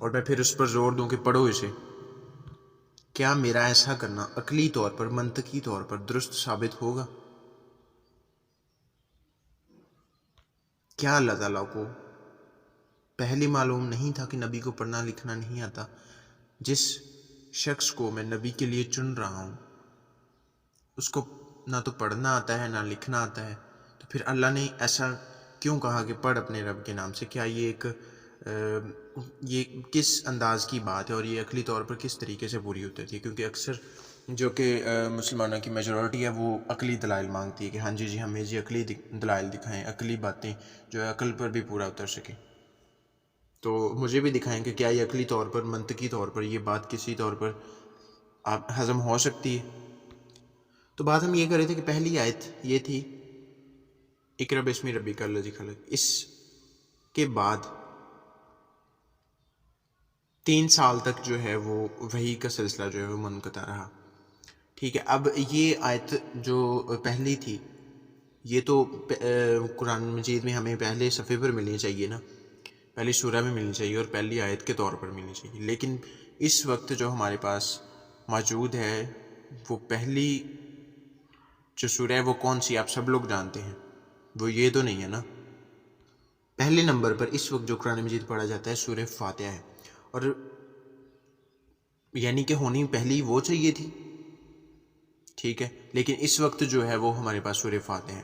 اور میں پھر اس پر زور دوں کہ پڑھو اسے، کیا میرا ایسا کرنا عقلی طور پر، منطقی طور پر درست ثابت ہوگا؟ کیا اللہ تعالیٰ کو پہلے معلوم نہیں تھا کہ نبی کو پڑھنا لکھنا نہیں آتا؟ جس شخص کو میں نبی کے لیے چن رہا ہوں اس کو نہ تو پڑھنا آتا ہے نہ لکھنا آتا ہے، تو پھر اللہ نے ایسا کیوں کہا کہ پڑھ اپنے رب کے نام سے؟ کیا یہ کس انداز کی بات ہے اور یہ عقلی طور پر کس طریقے سے پوری ہوتی ہے؟ کیونکہ اکثر جو کہ مسلمانوں کی میجورٹی ہے وہ عقلی دلائل مانگتی ہے کہ ہاں جی ہمیں عقلی دلائل دکھائیں، عقلی باتیں جو ہے عقل پر بھی پورا اتر سکیں، تو مجھے بھی دکھائیں کہ کیا یہ عقلی طور پر، منطقی طور پر یہ بات کسی طور پر آپ ہضم ہو سکتی ہے۔ تو بات ہم یہ کر رہے تھے کہ پہلی آیت یہ تھی اقرأ بسم ربک الذی خلق، اس کے بعد 3 سال تک جو ہے وہ وحی کا سلسلہ جو ہے وہ منقطع رہا، ٹھیک ہے۔ اب یہ آیت جو پہلی تھی یہ تو قرآن مجید میں ہمیں پہلے صفحے پر ملنی چاہیے نا، پہلی سورہ میں ملنی چاہیے اور پہلی آیت کے طور پر ملنی چاہیے، لیکن اس وقت جو ہمارے پاس موجود ہے وہ پہلی جو سورہ ہے وہ کون سی آپ سب لوگ جانتے ہیں، وہ یہ تو نہیں ہے نا۔ پہلے نمبر پر اس وقت جو قرآن مجید پڑھا جاتا ہے سورہ فاتحہ ہے، اور یعنی کہ ہونی پہلی وہ چاہیے تھی، ٹھیک ہے، لیکن اس وقت جو ہے وہ ہمارے پاس سورہ فاتحہ ہے۔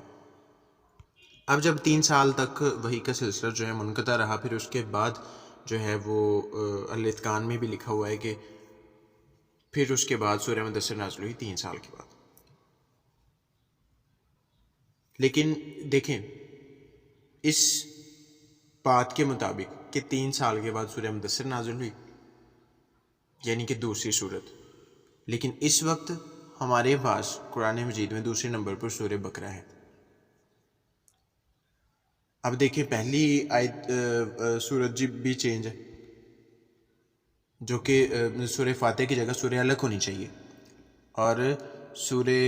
اب جب 3 سال تک وحی کا سلسلہ جو ہے منقطع رہا، پھر اس کے بعد جو ہے وہ الاتقان میں بھی لکھا ہوا ہے کہ پھر اس کے بعد سورہ مدثر نازل ہوئی 3 سال کے بعد۔ لیکن دیکھیں اس بات کے مطابق کہ 3 سال کے بعد سورہ مدثر نازل ہوئی، یعنی کہ دوسری صورت، لیکن اس وقت ہمارے پاس قرآن مجید میں دوسرے نمبر پر سورہ بقرہ ہے۔ اب دیکھیں پہلی آیت سورت جی بھی چینج ہے، جو کہ سورہ فاتح کی جگہ سورہ علق ہونی چاہیے اور سورہ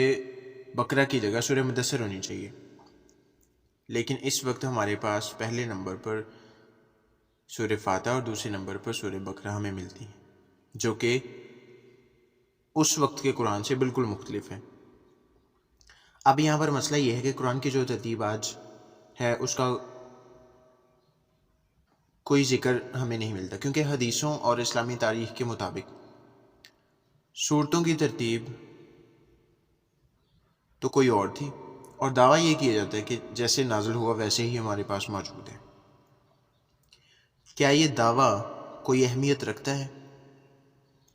بقرہ کی جگہ سورہ مدثر ہونی چاہیے، لیکن اس وقت ہمارے پاس پہلے نمبر پر سورہ فاتح اور دوسرے نمبر پر سورہ بقرہ ہمیں ملتی ہیں، جو کہ اس وقت کے قرآن سے بالکل مختلف ہے۔ اب یہاں پر مسئلہ یہ ہے کہ قرآن کی جو ترتیب آج ہے اس کا کوئی ذکر ہمیں نہیں ملتا، کیونکہ حدیثوں اور اسلامی تاریخ کے مطابق سورتوں کی ترتیب تو کوئی اور تھی، اور دعویٰ یہ کیا جاتا ہے کہ جیسے نازل ہوا ویسے ہی ہمارے پاس موجود ہے۔ کیا یہ دعویٰ کوئی اہمیت رکھتا ہے؟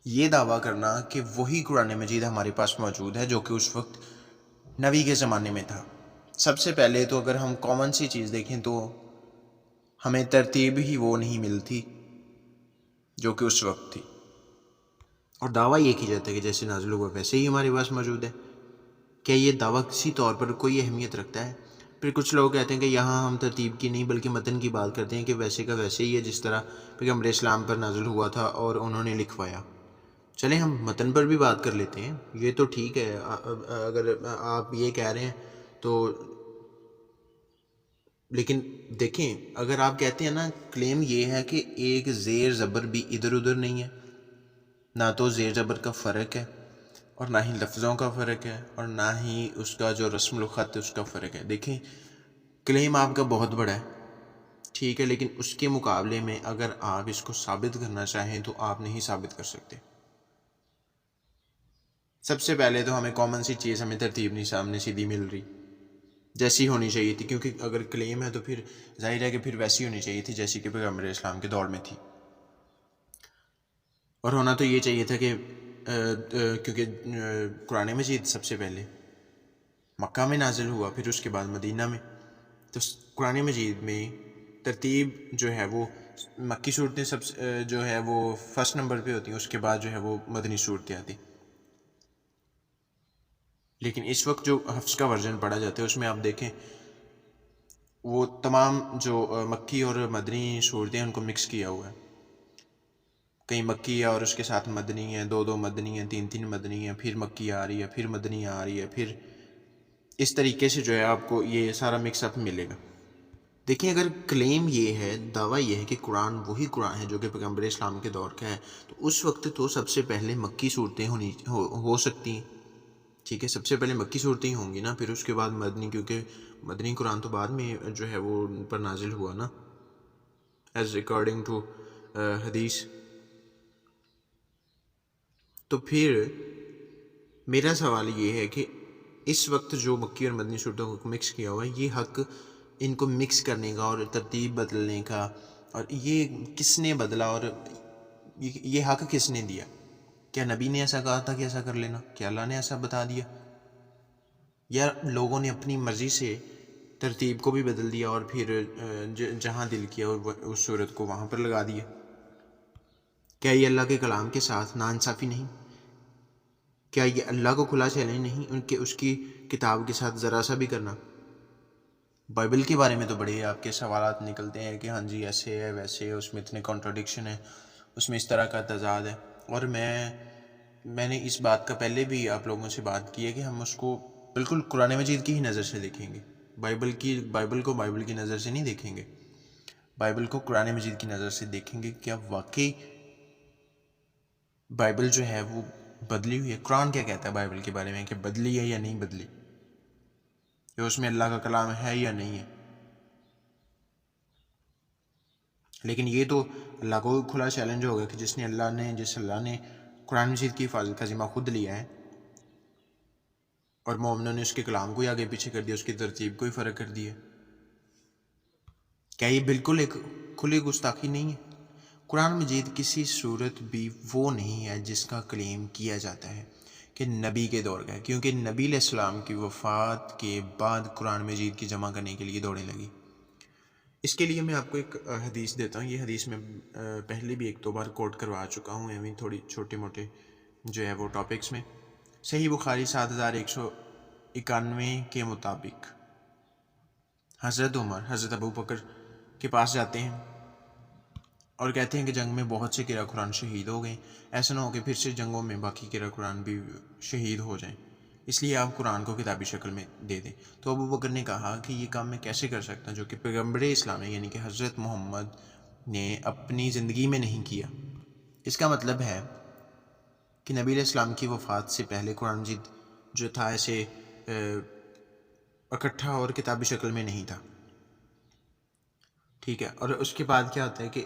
یہ دعویٰ کرنا کہ وہی قرآن مجید ہمارے پاس موجود ہے جو کہ اس وقت نبی کے زمانے میں تھا؟ سب سے پہلے تو اگر ہم کامن سی چیز دیکھیں تو ہمیں ترتیب ہی وہ نہیں ملتی جو کہ اس وقت تھی، اور دعویٰ یہ کی جاتا ہے کہ جیسے نازل ہوا ویسے ہی ہمارے پاس موجود ہے۔ کیا یہ دعویٰ کسی طور پر کوئی اہمیت رکھتا ہے؟ پھر کچھ لوگ کہتے ہیں کہ یہاں ہم ترتیب کی نہیں بلکہ متن کی بات کرتے ہیں کہ ویسے کا ویسے ہی ہے جس طرح پیغمبر اسلام پر نازل ہوا تھا اور انہوں نے لکھوایا۔ چلیں ہم متن پر بھی بات کر لیتے ہیں، یہ تو ٹھیک ہے اگر آپ یہ کہہ رہے ہیں تو، لیکن دیکھیں اگر آپ کہتے ہیں نا، کلیم یہ ہے کہ ایک زیر زبر بھی ادھر ادھر نہیں ہے، نہ تو زیر زبر کا فرق ہے اور نہ ہی لفظوں کا فرق ہے اور نہ ہی اس کا جو رسم الخط اس کا فرق ہے۔ دیکھیں کلیم آپ کا بہت بڑا ہے، ٹھیک ہے، لیکن اس کے مقابلے میں اگر آپ اس کو ثابت کرنا چاہیں تو آپ نہیں ثابت کر سکتے۔ سب سے پہلے تو ہمیں کامن سی چیز، ہمیں ترتیب نہیں سامنے سیدھی مل رہی جیسی ہونی چاہیے تھی، کیونکہ اگر کلیم ہے تو پھر ظاہر ہے کہ پھر ویسی ہونی چاہیے تھی جیسی کہ پیغمبر اسلام کے دور میں تھی، اور ہونا تو یہ چاہیے تھا کہ کیونکہ قرآن مجید سب سے پہلے مکہ میں نازل ہوا، پھر اس کے بعد مدینہ میں، تو قرآن مجید میں ترتیب جو ہے وہ مکی صورتیں سب جو ہے وہ فرسٹ نمبر پہ ہوتی ہیں، اس کے بعد جو ہے وہ مدنی صورتیں آتی۔ لیکن اس وقت جو حفظ کا ورژن پڑھا جاتا ہے اس میں آپ دیکھیں وہ تمام جو مکی اور مدنی صورتیں ہیں ان کو مکس کیا ہوا ہے، کہیں مکی ہے اور اس کے ساتھ مدنی ہے، 2 مدنی ہیں، 3 مدنی ہیں، پھر مکی آ رہی ہے، پھر مدنی آ رہی ہے، پھر اس طریقے سے جو ہے آپ کو یہ سارا مکس اپ ملے گا۔ دیکھیں اگر کلیم یہ ہے، دعویٰ یہ ہے کہ قرآن وہی قرآن ہے جو کہ پیغمبر اسلام کے دور کا ہے، تو اس وقت تو سب سے پہلے مکی صورتیں ہو سکتی ہیں، ٹھیک ہے، سب سے پہلے مکی صورتیں ہی ہوں گی نا، پھر اس کے بعد مدنی، کیونکہ مدنی قرآن تو بعد میں جو ہے وہ ان پر نازل ہوا نا، ایز اکارڈنگ ٹو حدیث. تو پھر میرا سوال یہ ہے کہ اس وقت جو مکی اور مدنی صورتوں کو مکس کیا ہوا ہے، یہ حق ان کو مکس کرنے کا اور ترتیب بدلنے کا، اور یہ کس نے بدلا، اور یہ حق کس نے دیا؟ کیا نبی نے ایسا کہا تھا کہ ایسا کر لینا؟ کیا اللہ نے ایسا بتا دیا؟ یا لوگوں نے اپنی مرضی سے ترتیب کو بھی بدل دیا اور پھر جہاں دل کیا اس صورت کو وہاں پر لگا دیا؟ کیا یہ اللہ کے کلام کے ساتھ ناانصافی نہیں؟ کیا یہ اللہ کو کھلا چیلنج نہیں ان کے اس کی کتاب کے ساتھ ذرا سا بھی کرنا؟ بائبل کے بارے میں تو بڑے آپ کے سوالات نکلتے ہیں کہ ہاں جی ایسے ہے ویسے ہے، اس میں اتنے کانٹرڈکشن ہے، اس میں اس طرح کا تضاد ہے. اور میں نے اس بات کا پہلے بھی آپ لوگوں سے بات کی ہے کہ ہم اس کو بالکل قرآن مجید کی ہی نظر سے دیکھیں گے. بائبل کو بائبل کی نظر سے نہیں دیکھیں گے، بائبل کو قرآن مجید کی نظر سے دیکھیں گے. کیا واقعی بائبل جو ہے وہ بدلی ہوئی ہے؟ قرآن کیا کہتا ہے بائبل کے بارے میں کہ بدلی ہے یا نہیں بدلی، کہ اس میں اللہ کا کلام ہے یا نہیں ہے؟ لیکن یہ تو اللہ کو کھلا چیلنج ہوگا کہ جس اللہ نے قرآن مجید کی حفاظت کا ذمہ خود لیا ہے اور مومنوں نے اس کے کلام کو ہی آگے پیچھے کر دیا، اس کی ترتیب کو ہی فرق کر دیا. کیا یہ بالکل ایک کھلی گستاخی نہیں ہے؟ قرآن مجید کسی صورت بھی وہ نہیں ہے جس کا کلیم کیا جاتا ہے کہ نبی کے دور کا ہے، کیونکہ نبی علیہ السلام کی وفات کے بعد قرآن مجید کی جمع کرنے کے لیے دوڑیں لگی. اس کے لیے میں آپ کو ایک حدیث دیتا ہوں. یہ حدیث میں پہلے بھی ایک دو بار کوٹ کروا چکا ہوں، ایویں تھوڑی چھوٹے موٹے جو ہے وہ ٹاپکس میں. صحیح بخاری 7191 کے مطابق حضرت عمر حضرت ابو بکر کے پاس جاتے ہیں اور کہتے ہیں کہ جنگ میں بہت سے قرأ قرآن شہید ہو گئے، ایسا نہ ہو کہ پھر سے جنگوں میں باقی قرأ قرآن بھی شہید ہو جائیں، اس لیے آپ قرآن کو کتابی شکل میں دے دیں. تو ابو بکر نے کہا کہ یہ کام میں کیسے کر سکتا ہوں جو کہ پیغمبر اسلام ہے، یعنی کہ حضرت محمد نے اپنی زندگی میں نہیں کیا. اس کا مطلب ہے کہ نبی علیہ السلام کی وفات سے پہلے قرآن مجید جو تھا ایسے اکٹھا اور کتابی شکل میں نہیں تھا، ٹھیک ہے. اور اس کے بعد کیا ہوتا ہے کہ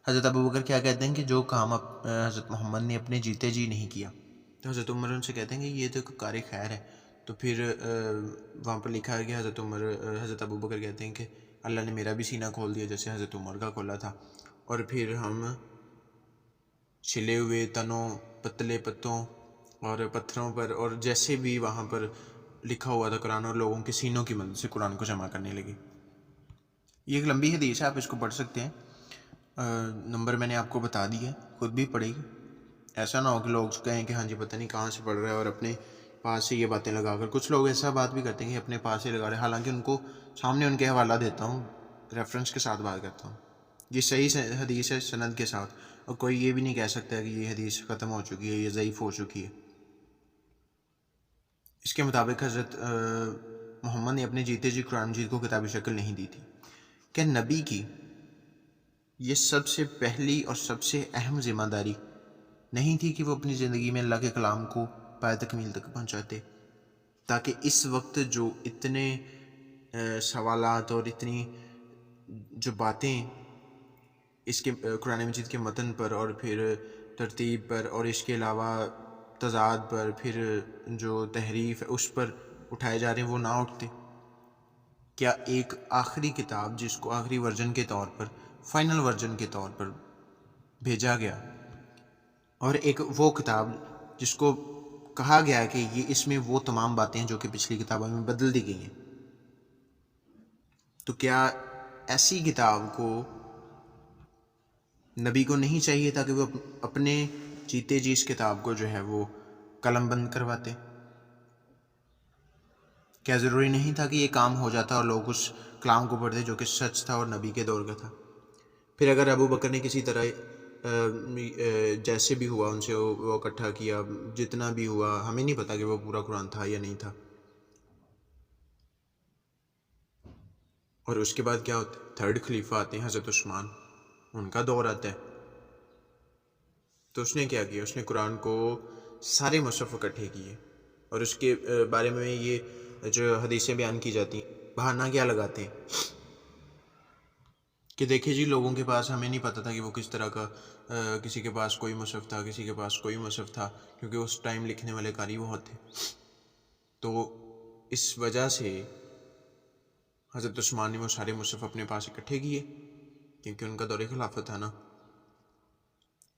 حضرت ابو بکر کیا کہتے ہیں کہ جو کام حضرت محمد نے اپنے جیتے جی نہیں کیا، تو حضرت عمر ان سے کہتے ہیں کہ یہ تو کار خیر ہے. تو پھر وہاں پر لکھا ہے کہ حضرت ابو بکر کہتے ہیں کہ اللہ نے میرا بھی سینہ کھول دیا جیسے حضرت عمر کا کھولا تھا، اور پھر ہم چھلے ہوئے تنوں، پتلے پتوں اور پتھروں پر، اور جیسے بھی وہاں پر لکھا ہوا تھا قرآن، اور لوگوں کے سینوں کی مدد سے قرآن کو جمع کرنے لگے. یہ ایک لمبی حدیث ہے، آپ اس کو پڑھ سکتے ہیں. نمبر میں نے آپ کو بتا دیا ہے، خود بھی پڑھے گی. ایسا نہ ہو کہ لوگ کہیں کہ ہاں جی پتہ نہیں کہاں سے پڑھ رہا ہے اور اپنے پاس سے یہ باتیں لگا کر. کچھ لوگ ایسا بات بھی کرتے ہیں کہ اپنے پاس سے لگا رہے، حالانکہ ان کو سامنے ان کے حوالہ دیتا ہوں، ریفرنس کے ساتھ بات کرتا ہوں. یہ صحیح حدیث ہے سند کے ساتھ، اور کوئی یہ بھی نہیں کہہ سکتا کہ یہ حدیث ختم ہو چکی ہے، یہ ضعیف ہو چکی ہے. اس کے مطابق حضرت محمد نے اپنے جیتے جی قرآن مجید کو کتابی شکل نہیں دی تھی. کہ نبی کی یہ سب سے پہلی اور سب سے اہم ذمہ داری نہیں تھی کہ وہ اپنی زندگی میں اللہ کے کلام کو پائے تکمیل تک پہنچاتے، تاکہ اس وقت جو اتنے سوالات اور اتنی جو باتیں اس کے قرآن مجید کے متن پر اور پھر ترتیب پر اور اس کے علاوہ تضاد پر، پھر جو تحریف ہے اس پر اٹھائے جا رہے ہیں، وہ نہ اٹھتے؟ کیا ایک آخری کتاب جس کو آخری ورژن کے طور پر، فائنل ورژن کے طور پر بھیجا گیا، اور ایک وہ کتاب جس کو کہا گیا کہ یہ اس میں وہ تمام باتیں ہیں جو کہ پچھلی کتابوں میں بدل دی گئی ہیں، تو کیا ایسی کتاب کو نبی کو نہیں چاہیے تھا کہ وہ اپنے جیتے جی اس کتاب کو جو ہے وہ قلم بند کرواتے؟ کیا ضروری نہیں تھا کہ یہ کام ہو جاتا اور لوگ اس کلام کو پڑھتے جو کہ سچ تھا اور نبی کے دور کا تھا؟ پھر اگر ابو بکر نے کسی طرح جیسے بھی ہوا ان سے وہ اکٹھا کیا، جتنا بھی ہوا، ہمیں نہیں پتا کہ وہ پورا قرآن تھا یا نہیں تھا، اور اس کے بعد کیا ہوتا ہے؟ تھرڈ خلیفہ آتے ہیں حضرت عثمان، ان کا دور آتا ہے. تو اس نے کیا کیا؟ اس نے قرآن کو سارے مصحف اکٹھے کیے، اور اس کے بارے میں یہ جو حدیثیں بیان کی جاتی ہیں، بہانہ کیا لگاتے ہیں کہ دیکھیں جی لوگوں کے پاس، ہمیں نہیں پتہ تھا کہ وہ کس طرح کا، کسی کے پاس کوئی مصحف تھا، کسی کے پاس کوئی مصحف تھا، کیونکہ اس ٹائم لکھنے والے قاری بہت تھے. تو اس وجہ سے حضرت عثمان نے وہ سارے مصحف اپنے پاس اکٹھے کیے، کیونکہ ان کا دور خلافت تھا نا.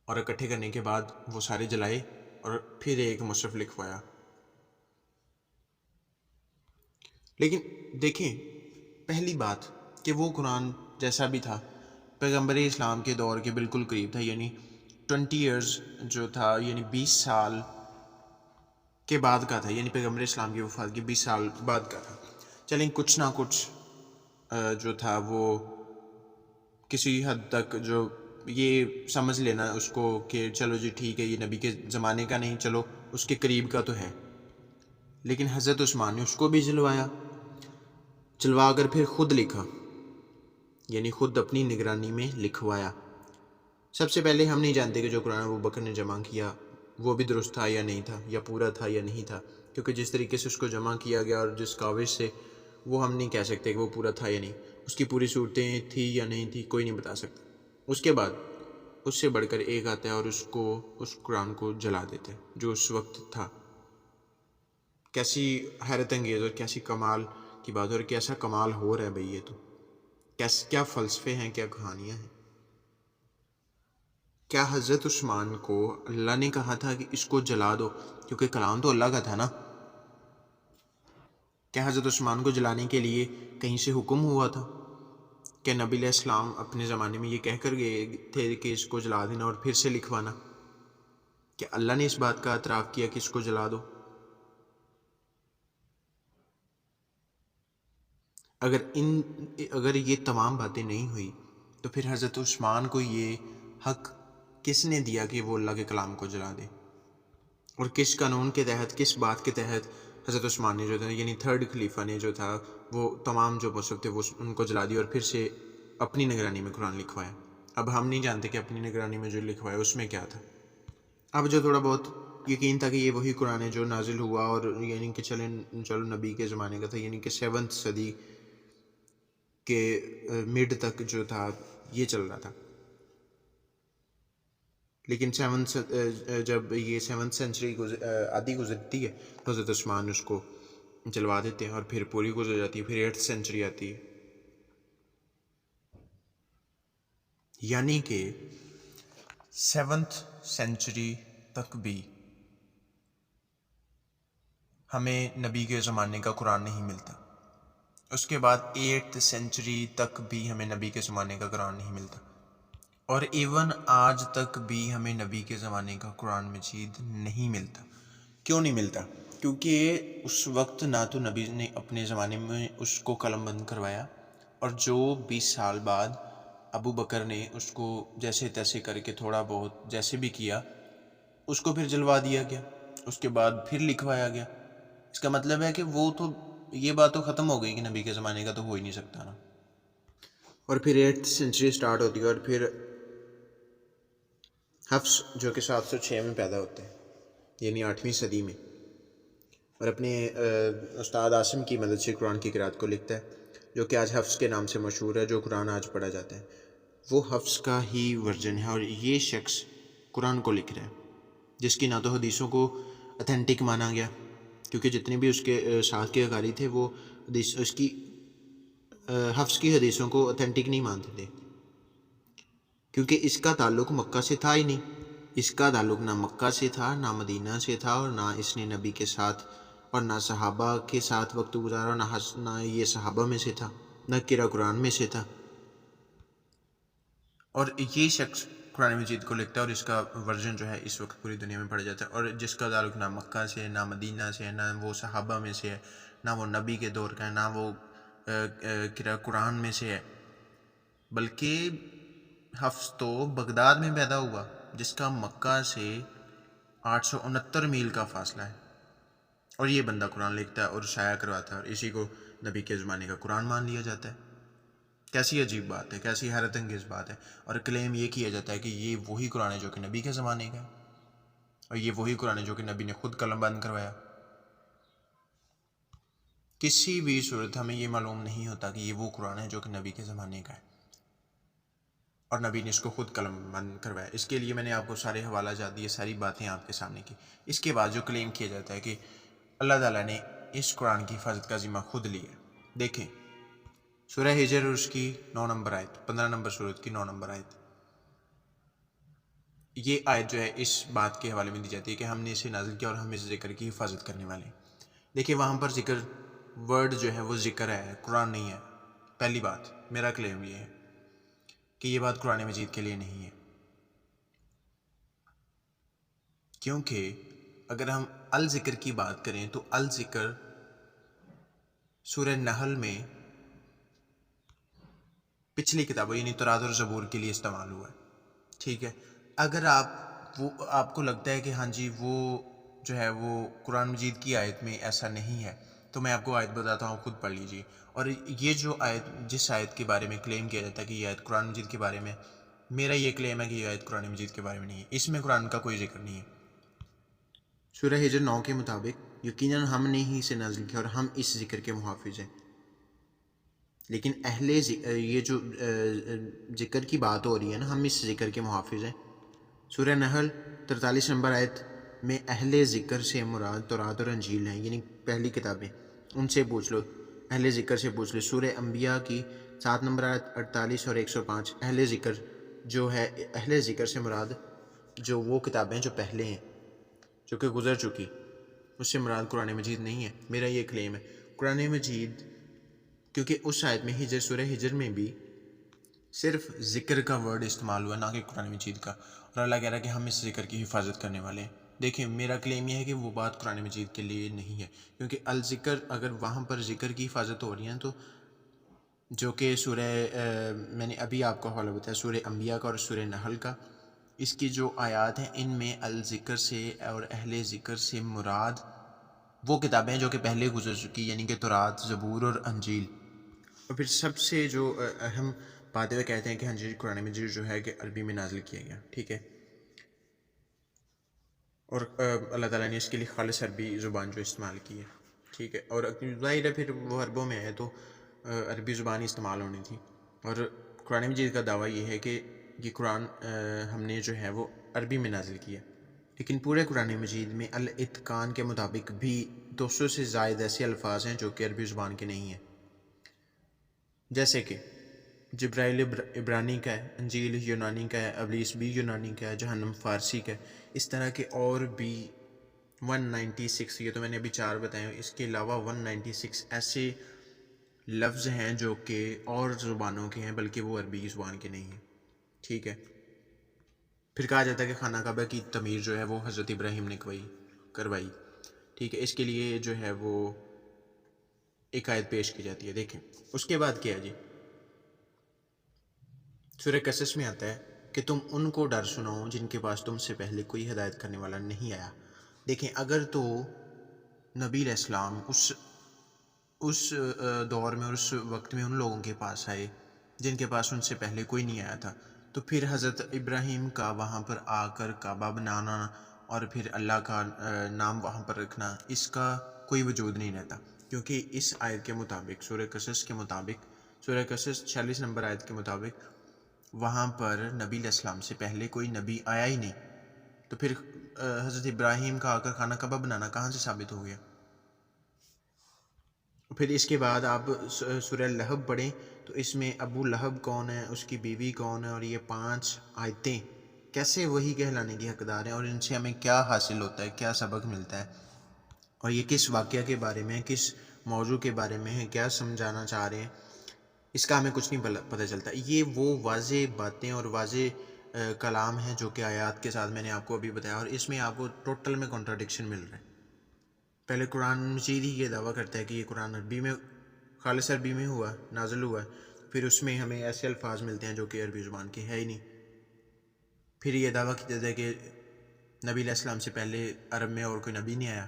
اور اکٹھے کرنے کے بعد وہ سارے جلائے اور پھر ایک مصحف لکھوایا. لیکن دیکھیں، پہلی بات کہ وہ قرآن جیسا بھی تھا پیغمبر اسلام کے دور کے بالکل قریب تھا، یعنی 20 ایئرز جو تھا، یعنی 20 سال کے بعد کا تھا، یعنی پیغمبر اسلام کی وفات کے 20 سال بعد کا تھا. چلیں کچھ نہ کچھ جو تھا وہ کسی حد تک جو یہ سمجھ لینا اس کو کہ چلو جی ٹھیک ہے، یہ نبی کے زمانے کا نہیں، چلو اس کے قریب کا تو ہے. لیکن حضرت عثمان نے اس کو بھی جلوا کر پھر خود لکھا، یعنی خود اپنی نگرانی میں لکھوایا. سب سے پہلے ہم نہیں جانتے کہ جو قرآن ابو بکر نے جمع کیا وہ بھی درست تھا یا نہیں تھا، یا پورا تھا یا نہیں تھا، کیونکہ جس طریقے سے اس کو جمع کیا گیا اور جس کاوش سے، وہ ہم نہیں کہہ سکتے کہ وہ پورا تھا یا نہیں. اس کی پوری صورتیں تھی یا نہیں تھی کوئی نہیں بتا سکتا. اس کے بعد اس سے بڑھ کر ایک آتا ہے اور اس قرآن کو جلا دیتے ہیں جو اس وقت تھا. کیسی حیرت انگیز اور کیسی کمال کی بات، اور کیسا کمال ہو رہا ہے بھئی، یہ تو کیا فلسفے ہیں، کیا کہانیاں ہیں. کیا حضرت عثمان کو اللہ نے کہا تھا کہ اس کو جلا دو؟ کیونکہ کلام تو اللہ کا تھا نا. کیا حضرت عثمان کو جلانے کے لیے کہیں سے حکم ہوا تھا؟ کہ نبی علیہ السلام اپنے زمانے میں یہ کہہ کر گئے تھے کہ اس کو جلا دینا اور پھر سے لکھوانا؟ کہ اللہ نے اس بات کا اعتراف کیا کہ اس کو جلا دو؟ اگر یہ تمام باتیں نہیں ہوئی تو پھر حضرت عثمان کو یہ حق کس نے دیا کہ وہ اللہ کے کلام کو جلا دے؟ اور کس قانون کے تحت، کس بات کے تحت حضرت عثمان نے جو تھا، یعنی تھرڈ خلیفہ نے جو تھا، وہ تمام جو مصحف تھے وہ ان کو جلا دیا اور پھر سے اپنی نگرانی میں قرآن لکھوایا؟ اب ہم نہیں جانتے کہ اپنی نگرانی میں جو لکھوایا اس میں کیا تھا. اب جو تھوڑا بہت یقین تھا کہ یہ وہی قرآن ہے جو نازل ہوا، اور یعنی کہ چلو نبی کے زمانے کا تھا، یعنی کہ 7 صدی کے مڈ تک جو تھا یہ چل رہا تھا. لیکن جب یہ 7 سینچری آدھی گزرتی ہے تو حضرت عثمان اس کو جلوا دیتے ہیں، اور پھر پوری گزر جاتی ہے، پھر 8 سینچری آتی ہے. یعنی کہ 7 سینچری تک بھی ہمیں نبی کے زمانے کا قرآن نہیں ملتا. اس کے بعد 8 سینچری تک بھی ہمیں نبی کے زمانے کا قرآن نہیں ملتا. اور ایون آج تک بھی ہمیں نبی کے زمانے کا قرآن مجید نہیں ملتا. کیوں نہیں ملتا؟ کیونکہ اس وقت نہ تو نبی نے اپنے زمانے میں اس کو قلم بند کروایا، اور جو 20 سال بعد ابو بکر نے اس کو جیسے تیسے کر کے تھوڑا بہت جیسے بھی کیا، اس کو پھر جلوا دیا گیا، اس کے بعد پھر لکھوایا گیا. اس کا مطلب ہے کہ وہ تو یہ بات تو ختم ہو گئی کہ نبی کے زمانے کا تو ہو ہی نہیں سکتا نا. اور پھر 8 سینچری سٹارٹ ہوتی ہے، اور پھر حفص جو کہ 706 میں پیدا ہوتے ہیں، یعنی 8ویں صدی میں، اور اپنے استاد عاصم کی مدد سے قرآن کی قرأت کو لکھتا ہے، جو کہ آج حفص کے نام سے مشہور ہے. جو قرآن آج پڑھا جاتا ہے وہ حفص کا ہی ورژن ہے، اور یہ شخص قرآن کو لکھ رہا ہے جس کی نہ تو حدیثوں کو اتھینٹک مانا گیا، کیونکہ جتنے بھی اس کے ساتھ کے قاری تھے وہ اس کی حفص کی حدیثوں کو اتھینٹک نہیں مانتے تھے، کیونکہ اس کا تعلق مکہ سے تھا ہی نہیں. اس کا تعلق نہ مکہ سے تھا، نہ مدینہ سے تھا، اور نہ اس نے نبی کے ساتھ اور نہ صحابہ کے ساتھ وقت گزارا، نہ یہ صحابہ میں سے تھا، نہ قرأ قرآن میں سے تھا. اور یہ شخص قرآن مجید کو لکھتا ہے، اور اس کا ورژن جو ہے اس وقت پوری دنیا میں پڑھا جاتا ہے، اور جس کا تعلق نہ مکہ سے، نہ مدینہ سے، نہ وہ صحابہ میں سے ہے، نہ وہ نبی کے دور کا ہے، نہ وہ قرأ قرآن میں سے ہے. بلکہ حفص تو بغداد میں پیدا ہوا، جس کا مکہ سے 869 میل کا فاصلہ ہے، اور یہ بندہ قرآن لکھتا ہے اور شائع کرواتا ہے، اور اسی کو نبی کے زمانے کا قرآن مان لیا جاتا ہے. کیسی عجیب بات ہے، کیسی حیرت انگیز بات ہے. اور کلیم یہ کیا جاتا ہے کہ یہ وہی قرآن ہے جو کہ نبی کے زمانے کا ہے، اور یہ وہی قرآن ہے جو کہ نبی نے خود قلم بند کروایا. کسی بھی صورت ہمیں یہ معلوم نہیں ہوتا کہ یہ وہ قرآن ہے جو کہ نبی کے زمانے کا ہے اور نبی نے اس کو خود قلم بند کروایا. اس کے لیے میں نے آپ کو سارے حوالہ جات دیے، ساری باتیں آپ کے سامنے کی. اس کے بعد جو کلیم کیا جاتا ہے کہ اللہ تعالیٰ نے اس قرآن کی حفاظت کا ذمہ خود لیا. دیکھیں سورہ ہجر اور اس کی 9 نمبر آیت، 15 نمبر سورت کی 9 نمبر آیت. یہ آیت جو ہے اس بات کے حوالے میں دی جاتی ہے کہ ہم نے اسے نازل کیا اور ہم اس ذکر کی حفاظت کرنے والے ہیں. دیکھیں وہاں پر ذکر ورڈ جو ہے وہ ذکر ہے، قرآن نہیں ہے. پہلی بات میرا کلیم یہ ہے کہ یہ بات قرآن مجید کے لیے نہیں ہے، کیونکہ اگر ہم الذکر کی بات کریں تو الذکر سورہ نحل میں پچھلی کتابوں یعنی تورات اور زبور کے لیے استعمال ہوا ہے. ٹھیک ہے، اگر آپ کو لگتا ہے کہ ہاں جی وہ جو ہے وہ قرآن مجید کی آیت میں ایسا نہیں ہے، تو میں آپ کو آیت بتاتا ہوں، خود پڑھ لیجیے. اور یہ جو آیت، جس آیت کے بارے میں کلیم کیا جاتا ہے کہ یہ آیت قرآن مجید کے بارے میں، میرا یہ کلیم ہے کہ یہ آیت قرآن مجید کے بارے میں نہیں ہے. اس میں قرآن کا کوئی ذکر نہیں ہے. سورہ ہجر 9 کے مطابق یقیناً ہم نے ہی اسے نازل کیا اور ہم اس ذکر کے محافظ ہیں. لیکن یہ جو ذکر کی بات ہو رہی ہے نا، ہم اس ذکر کے محافظ ہیں. سورہ نحل 43 نمبر آیت میں اہل ذکر سے مراد تورات اور انجیل ہیں، یعنی پہلی کتابیں. ان سے پوچھ لو، اہل ذکر سے پوچھ لو. سورہ انبیاء کی 7 نمبر آیت 48 اور 105 اہل ذکر جو ہے، اہل ذکر سے مراد جو وہ کتابیں جو پہلے ہیں، جو کہ گزر چکی، اس سے مراد قرآن مجید نہیں ہے. میرا یہ کلیم ہے قرآن مجید، کیونکہ اس آیت میں ہجر، سورہ ہجر میں بھی صرف ذکر کا ورڈ استعمال ہوا، نہ کہ قرآن مجید کا. اور اللہ کہہ رہا ہے کہ ہم اس ذکر کی حفاظت کرنے والے ہیں. دیکھیں میرا کلیم یہ ہے کہ وہ بات قرآن مجید کے لیے نہیں ہے، کیونکہ الذکر اگر وہاں پر ذکر کی حفاظت ہو رہی ہے تو جو کہ سورہ میں نے ابھی آپ کو حوالہ بتایا سورہ انبیاء کا اور سورہ نحل کا، اس کی جو آیات ہیں ان میں الذکر سے اور اہل ذکر سے مراد وہ کتابیں جو کہ پہلے گزر چکی، یعنی کہ تورات، زبور اور انجیل. اور پھر سب سے جو اہم بات ہے کہتے ہیں کہ ہاں جی قرآن مجید جو ہے کہ عربی میں نازل کیا گیا. ٹھیک ہے، اور اللہ تعالیٰ نے اس کے لیے خالص عربی زبان جو استعمال کی ہے. ٹھیک ہے، اور ظاہر ہے پھر وہ عربوں میں ہے تو عربی زبان ہی استعمال ہونی تھی. اور قرآن مجید کا دعویٰ یہ ہے کہ یہ قرآن ہم نے جو ہے وہ عربی میں نازل کیا. لیکن پورے قرآن مجید میں الاتقان کے مطابق بھی 200 سے زائد ایسے الفاظ ہیں جو کہ عربی زبان کے نہیں ہیں، جیسے کہ جبرائیل عبرانی کا ہے، انجیل یونانی کا ہے، ابلیس بھی یونانی کا ہے، جہنم فارسی کا ہے. اس طرح کے اور بھی 196، یہ تو میں نے ابھی 4 بتائے ہیں، اس کے علاوہ 196 ایسے لفظ ہیں جو کہ اور زبانوں کے ہیں بلکہ وہ عربی زبان کے نہیں ہیں. ٹھیک ہے، پھر کہا جاتا ہے کہ خانہ کعبہ کی تعمیر جو ہے وہ حضرت ابراہیم نے کروائی. ٹھیک ہے، اس کے لیے جو ہے وہ ایک آیت پیش کی جاتی ہے. دیکھیں اس کے بعد کیا ہے جی، سورہ قصص میں آتا ہے کہ تم ان کو ڈر سناؤ جن کے پاس تم سے پہلے کوئی ہدایت کرنے والا نہیں آیا. دیکھیں اگر تو نبی علیہ السلام اس دور میں اور اس وقت میں ان لوگوں کے پاس آئے جن کے پاس ان سے پہلے کوئی نہیں آیا تھا، تو پھر حضرت ابراہیم کا وہاں پر آ کر کعبہ بنانا اور پھر اللہ کا نام وہاں پر رکھنا، اس کا کوئی وجود نہیں رہتا. کیونکہ اس آیت کے مطابق، سورہ قصص کے مطابق، سورہ قصص 46 نمبر آیت کے مطابق وہاں پر نبی علیہ السلام سے پہلے کوئی نبی آیا ہی نہیں. تو پھر حضرت ابراہیم کا آ کر خانہ کعبہ بنانا کہاں سے ثابت ہو گیا؟ پھر اس کے بعد آپ سورہ لہب پڑھیں تو اس میں ابو لہب کون ہے، اس کی بیوی کون ہے، اور یہ 5 آیتیں کیسے وہی کہلانے کی حقدار ہیں اور ان سے ہمیں کیا حاصل ہوتا ہے، کیا سبق ملتا ہے، اور یہ کس واقعہ کے بارے میں، کس موضوع کے بارے میں ہے، کیا سمجھانا چاہ رہے ہیں، اس کا ہمیں کچھ نہیں پتہ چلتا. یہ وہ واضح باتیں اور واضح کلام ہیں جو کہ آیات کے ساتھ میں نے آپ کو ابھی بتایا، اور اس میں آپ کو ٹوٹل میں کنٹراڈکشن مل رہا ہے. پہلے قرآن مجید ہی یہ دعویٰ کرتا ہے کہ یہ قرآن عربی میں، خالص عربی میں ہوا، نازل ہوا ہے، پھر اس میں ہمیں ایسے الفاظ ملتے ہیں جو کہ عربی زبان کے ہے ہی نہیں. پھر یہ دعویٰ کیا جاتا ہے کہ نبی علیہ السلام سے پہلے عرب میں اور کوئی نبی نہیں آیا،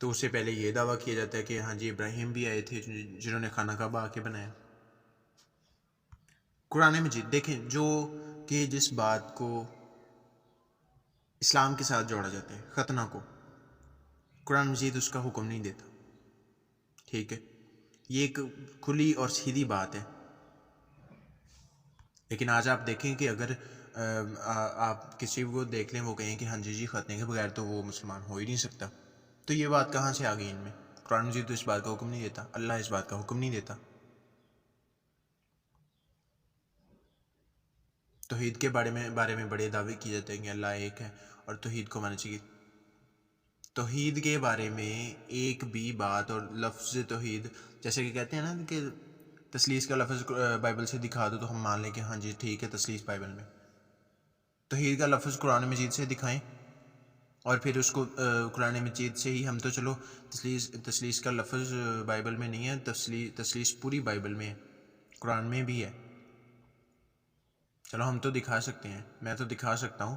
تو اس سے پہلے یہ دعویٰ کیا جاتا ہے کہ ہاں جی ابراہیم بھی آئے تھے جنہوں نے خانہ کعبہ آ کے بنایا. قرآن مجید دیکھیں، جو کہ جس بات کو اسلام کے ساتھ جوڑا جاتا ہے، ختنہ کو، قرآن مجید اس کا حکم نہیں دیتا، ٹھیک ہے؟ یہ ایک کھلی اور سیدھی بات ہے. لیکن آج آپ دیکھیں کہ اگر آپ کسی کو دیکھ لیں وہ کہیں کہ ہاں جی ختنے کے بغیر تو وہ مسلمان ہو ہی نہیں سکتا، تو یہ بات کہاں سے آ گئی ان میں؟ قرآن مجید تو اس بات کا حکم نہیں دیتا، اللہ اس بات کا حکم نہیں دیتا. توحید کے بارے میں بڑے دعوے کیے جاتے ہیں کہ اللہ ایک ہے اور توحید کو ماننا چاہیے. توحید کے بارے میں ایک بھی بات، اور لفظ توحید جیسے کہ کہتے ہیں نا کہ تثلیث کا لفظ بائبل سے دکھا دو تو ہم مان لیں کہ ہاں جی ٹھیک ہے تثلیث بائبل میں. توحید کا لفظ قرآن مجید سے دکھائیں اور پھر اس کو قرآن مجید سے ہی ہم تو چلو تثلیث کا لفظ بائبل میں نہیں ہے، تثلیث پوری بائبل میں ہے، قرآن میں بھی ہے. چلو ہم تو دکھا سکتے ہیں، میں تو دکھا سکتا ہوں.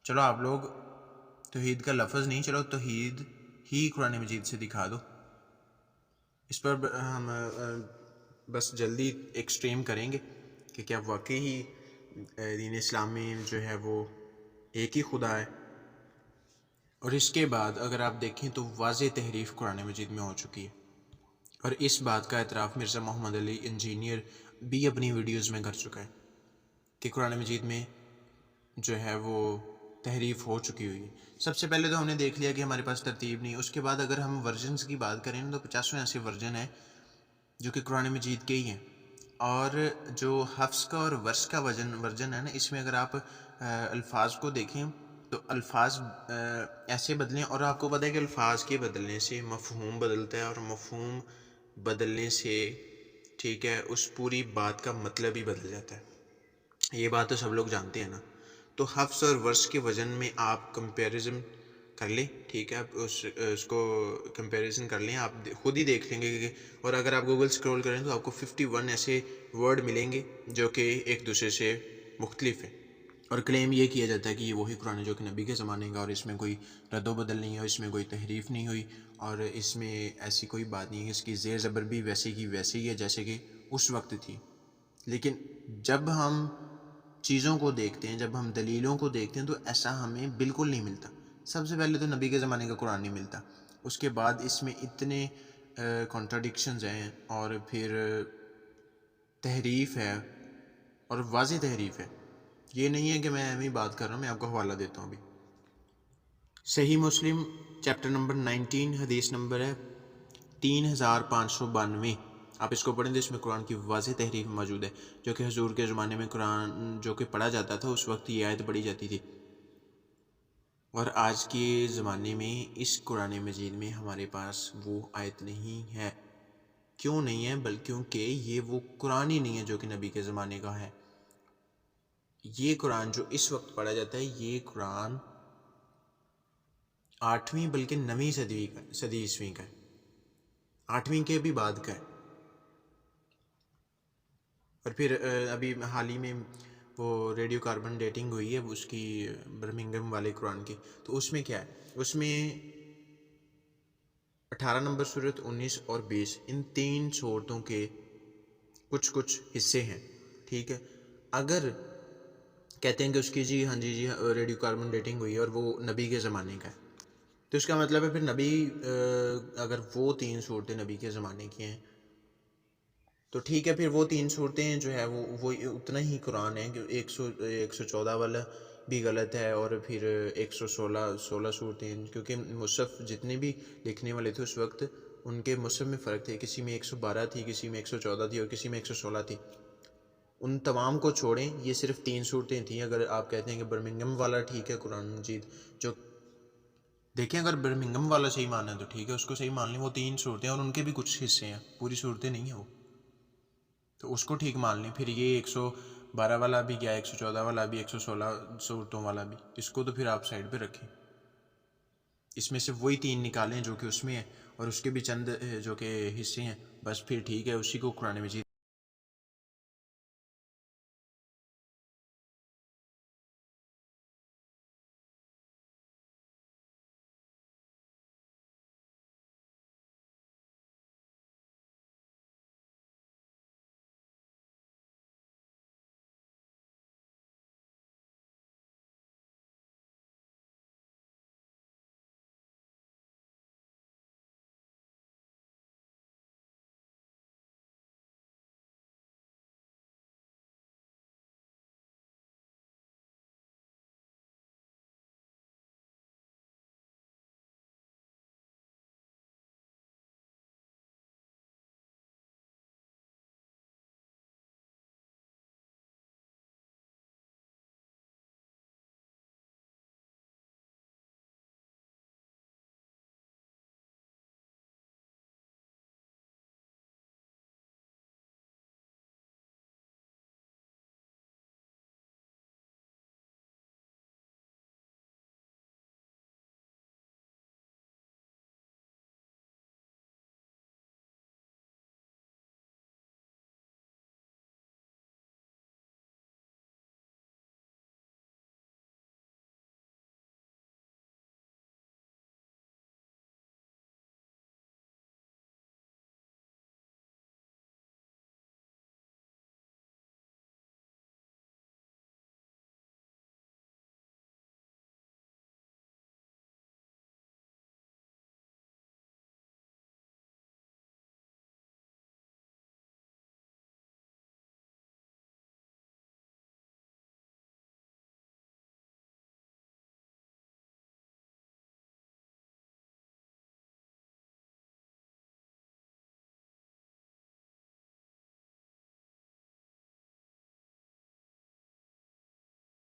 چلو آپ لوگ توحید کا لفظ نہیں، چلو توحید ہی قرآن مجید سے دکھا دو. اس پر ہم بس جلدی ایکسٹریم کریں گے کہ کیا واقعی ہی دین اسلام میں جو ہے وہ ایک ہی خدا ہے. اور اس کے بعد اگر آپ دیکھیں تو واضح تحریف قرآن مجید میں ہو چکی ہے، اور اس بات کا اعتراف مرزا محمد علی انجینئر بھی اپنی ویڈیوز میں کر چکا ہے کہ قرآن مجید میں جو ہے وہ تحریف ہو چکی ہوئی ہے. سب سے پہلے تو ہم نے دیکھ لیا کہ ہمارے پاس ترتیب نہیں. اس کے بعد اگر ہم ورژنز کی بات کریں تو 50 ایسے ورژن ہیں جو کہ قرآن مجید کے ہی ہیں، اور جو حفظ کا اور ورش کا ورژن ہے نا، اس میں اگر آپ الفاظ کو دیکھیں تو الفاظ ایسے بدلیں، اور آپ کو پتہ ہے کہ الفاظ کے بدلنے سے مفہوم بدلتا ہے، اور مفہوم بدلنے سے ٹھیک ہے اس پوری بات کا مطلب ہی بدل جاتا ہے. یہ بات تو سب لوگ جانتے ہیں نا. تو حفظ اور ورش کے وزن میں آپ کمپیریزن کر لیں، ٹھیک ہے؟ آپ اس کو کمپیریزن کر لیں، آپ خود ہی دیکھ لیں گے کہ اور اگر آپ گوگل اسکرول کریں تو آپ کو 51 ایسے ورڈ ملیں گے جو کہ ایک دوسرے سے مختلف ہیں، اور کلیم یہ کیا جاتا ہے کہ یہ وہی قرآن ہے جو کہ نبی کے زمانے کا، اور اس میں کوئی رد و بدل نہیں ہے، اس میں کوئی تحریف نہیں ہوئی، اور اس میں ایسی کوئی بات نہیں ہے، اس کی زیر زبر بھی ویسے کی ویسے ہی ہے جیسے کہ اس وقت تھی. لیکن جب ہم چیزوں کو دیکھتے ہیں، جب ہم دلیلوں کو دیکھتے ہیں تو ایسا ہمیں بالکل نہیں ملتا. سب سے پہلے تو نبی کے زمانے کا قرآن نہیں ملتا، اس کے بعد اس میں اتنے کانٹراڈکشنز ہیں، اور پھر تحریف ہے، اور واضح تحریف ہے. یہ نہیں ہے کہ میں ایم ہی بات کر رہا ہوں، میں آپ کو حوالہ دیتا ہوں. ابھی صحیح مسلم چیپٹر نمبر 19 حدیث نمبر ہے 3592. آپ اس کو پڑھیں تو اس میں قرآن کی واضح تحریف موجود ہے، جو کہ حضور کے زمانے میں قرآن جو کہ پڑھا جاتا تھا اس وقت یہ آیت پڑھی جاتی تھی، اور آج کے زمانے میں اس قرآن مجید میں ہمارے پاس وہ آیت نہیں ہے. کیوں نہیں ہے؟ بلکہ کیونکہ یہ وہ قرآن ہی نہیں ہے جو کہ نبی کے زمانے کا ہے. یہ قرآن جو اس وقت پڑھا جاتا ہے یہ قرآن 8ویں بلکہ 9ویں صدی عیسوی کا ہے، 8ویں کے بھی بعد کا ہے. اور پھر ابھی حال ہی میں وہ ریڈیو کاربن ڈیٹنگ ہوئی ہے اس کی برمنگم والے قرآن کی، تو اس میں کیا ہے؟ اس میں 18 نمبر صورت، 19 اور 20 ان 3 صورتوں کے کچھ حصے ہیں، ٹھیک ہے؟ اگر کہتے ہیں کہ اس کی جی ہاں جی ریڈیو کاربن ڈیٹنگ ہوئی ہے اور وہ نبی کے زمانے کا ہے، تو اس کا مطلب ہے پھر نبی اگر وہ 3 صورتیں نبی کے زمانے کی ہیں تو ٹھیک ہے، پھر وہ 3 صورتیں جو ہے وہ اتنا ہی قرآن ہے کہ 114 والا بھی غلط ہے، اور پھر 116 صورتیں، کیونکہ مصحف جتنے بھی لکھنے والے تھے اس وقت ان کے مصحف میں فرق تھے، کسی میں 112 تھی، کسی میں 114 تھی، اور کسی میں 116 تھی. ان تمام کو چھوڑیں، یہ صرف 3 صورتیں تھیں. اگر آپ کہتے ہیں کہ برمنگم والا ٹھیک ہے قرآن مجید جو دیکھیں، اگر برمنگم والا صحیح ماننا ہے تو ٹھیک ہے، اس کو صحیح مان لیں. وہ 3 صورتیں اور ان کے بھی کچھ حصے ہیں، پوری صورتیں نہیں ہیں وہ، تو اس کو ٹھیک مان لیں. پھر یہ 112 والا بھی کیا، 114 والا بھی، 116 صورتوں والا بھی، اس کو تو پھر آپ سائڈ پہ رکھیں. اس میں سے وہی 3 نکالیں جو کہ اس میں ہے، اور اس کے بھی چند جو کہ حصے ہیں، بس پھر ٹھیک ہے، اسی کو قرآن مجید